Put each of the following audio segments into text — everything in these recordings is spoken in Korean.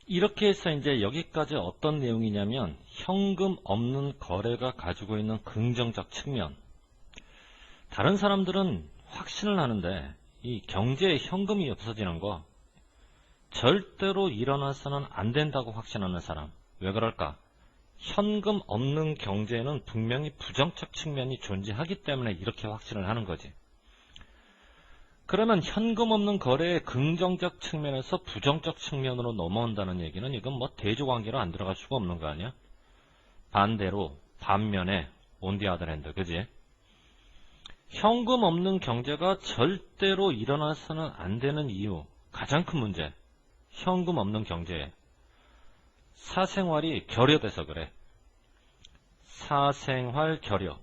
이렇게 해서 이제 여기까지 어떤 내용이냐면 현금 없는 거래가 가지고 있는 긍정적 측면. 다른 사람들은 확신을 하는데 이 경제에 현금이 없어지는 거 절대로 일어나서는 안 된다고 확신하는 사람. 왜 그럴까? 현금 없는 경제에는 분명히 부정적 측면이 존재하기 때문에 이렇게 확신을 하는 거지. 그러면 현금 없는 거래의 긍정적 측면에서 부정적 측면으로 넘어온다는 얘기는 이건 뭐 대조관계로 안 들어갈 수가 없는 거 아니야? 반대로 반면에 on the other hand, 그지? 현금 없는 경제가 절대로 일어나서는 안 되는 이유, 가장 큰 문제, 현금 없는 경제에 사생활이 결여돼서 그래. 사생활 결여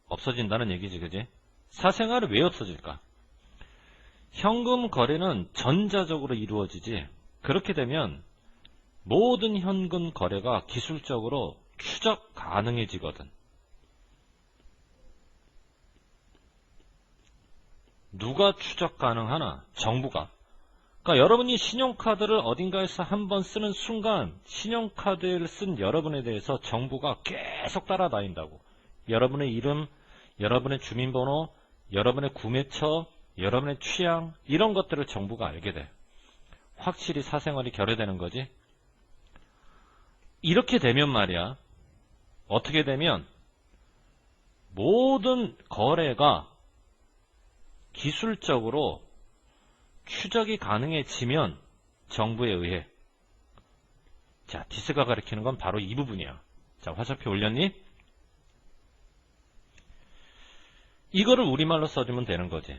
없어진다는 얘기지, 그지? 사생활이 왜 없어질까? 현금 거래는 전자적으로 이루어지지. 그렇게 되면 모든 현금 거래가 기술적으로 추적 가능해지거든. 누가 추적 가능하나? 정부가. 그러니까 여러분이 신용카드를 어딘가에서 한번 쓰는 순간 신용카드를 쓴 여러분에 대해서 정부가 계속 따라다닌다고. 여러분의 이름, 여러분의 주민번호, 여러분의 구매처, 여러분의 취향, 이런 것들을 정부가 알게 돼. 확실히 사생활이 결여되는 거지. 이렇게 되면 말이야, 어떻게 되면 모든 거래가 기술적으로 추적이 가능해지면 정부에 의해. 자, 디스가 가리키는 건 바로 이 부분이야. 자, 화살표 올렸니? 이거를 우리말로 써주면 되는 거지.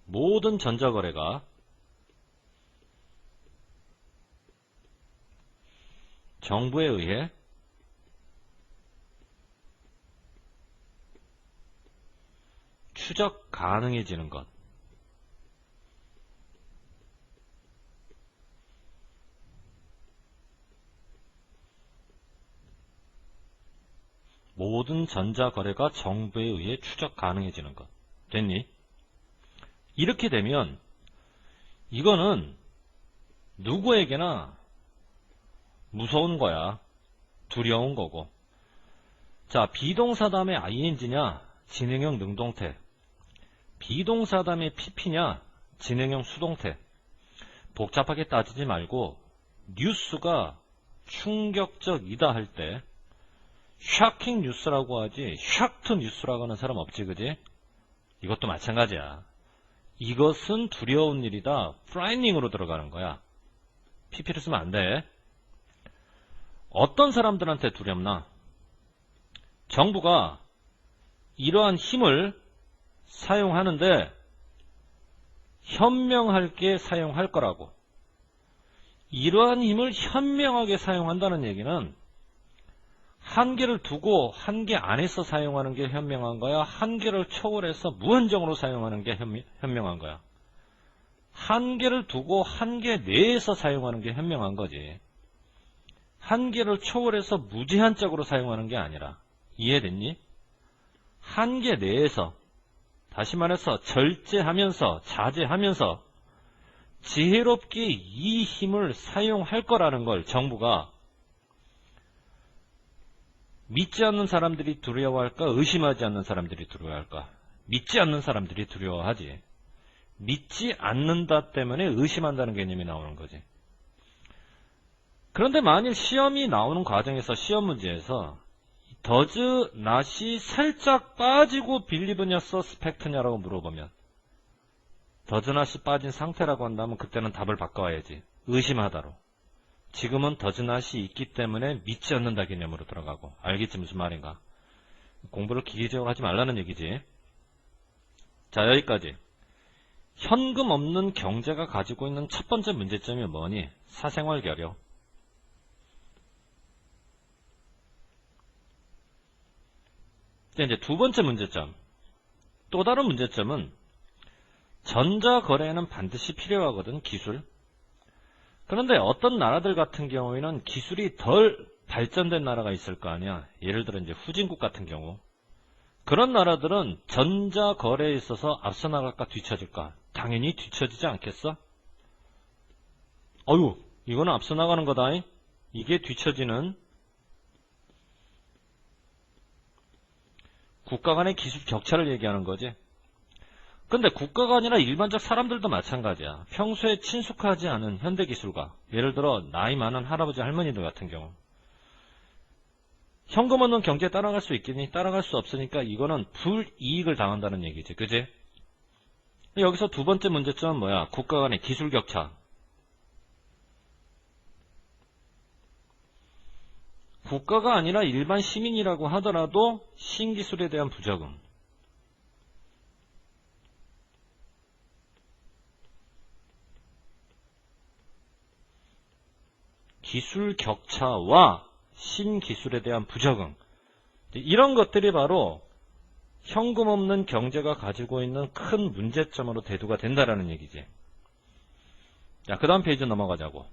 모든 전자거래가 정부에 의해 추적 가능해지는 것. 모든 전자거래가 정부에 의해 추적 가능해지는 것. 됐니? 이렇게 되면 이거는 누구에게나 무서운 거야. 두려운 거고. 자, 비동사 다음에 ing냐, 진행형 능동태. 비동사 다음에 pp냐, 진행형 수동태. 복잡하게 따지지 말고 뉴스가 충격적이다 할 때 샤킹 뉴스라고 하지 샥트 뉴스라고 하는 사람 없지, 그지? 이것도 마찬가지야. 이것은 두려운 일이다. 프라이닝으로 들어가는 거야. PP를 쓰면 안 돼. 어떤 사람들한테 두렵나? 정부가 이러한 힘을 사용하는데 현명하게 사용할 거라고. 이러한 힘을 현명하게 사용한다는 얘기는 한계를 두고 한계 안에서 사용하는 게 현명한 거야? 한계를 초월해서 무한정으로 사용하는 게 현명한 거야? 한계를 두고 한계 내에서 사용하는 게 현명한 거지. 한계를 초월해서 무제한적으로 사용하는 게 아니라. 이해됐니? 한계 내에서, 다시 말해서 절제하면서 자제하면서 지혜롭게 이 힘을 사용할 거라는 걸 정부가 믿지 않는 사람들이 두려워할까? 의심하지 않는 사람들이 두려워할까? 믿지 않는 사람들이 두려워하지. 믿지 않는다 때문에 의심한다는 개념이 나오는 거지. 그런데 만일 시험이 나오는 과정에서 시험 문제에서 does not이 살짝 빠지고 believe냐 suspect냐라고 물어보면 does not이 빠진 상태라고 한다면 그때는 답을 바꿔와야지. 의심하다로. 지금은 does not이 있기 때문에 믿지 않는다 개념으로 들어가고. 알겠지 무슨 말인가? 공부를 기계적으로 하지 말라는 얘기지. 자, 여기까지. 현금 없는 경제가 가지고 있는 첫 번째 문제점이 뭐니? 사생활 결여. 이제 두 번째 문제점. 또 다른 문제점은 전자거래에는 반드시 필요하거든, 기술. 그런데 어떤 나라들 같은 경우에는 기술이 덜 발전된 나라가 있을 거 아니야. 예를 들어 이제 후진국 같은 경우. 그런 나라들은 전자거래에 있어서 앞서 나갈까 뒤처질까? 당연히 뒤처지지 않겠어? 어휴, 이거는 앞서 나가는 거다. 이게 뒤처지는 국가 간의 기술 격차를 얘기하는 거지. 근데 국가가 아니라 일반적 사람들도 마찬가지야. 평소에 친숙하지 않은 현대기술과, 예를 들어 나이 많은 할아버지 할머니들 같은 경우, 현금 없는 경제에 따라갈 수 있겠니? 따라갈 수 없으니까 이거는 불이익을 당한다는 얘기지. 그지? 여기서 두 번째 문제점은 뭐야? 국가 간의 기술 격차. 국가가 아니라 일반 시민이라고 하더라도 신기술에 대한 부적응. 기술 격차와 신기술에 대한 부적응. 이런 것들이 바로 현금 없는 경제가 가지고 있는 큰 문제점으로 대두가 된다라는 얘기지. 자, 그 다음 페이지 넘어가자고.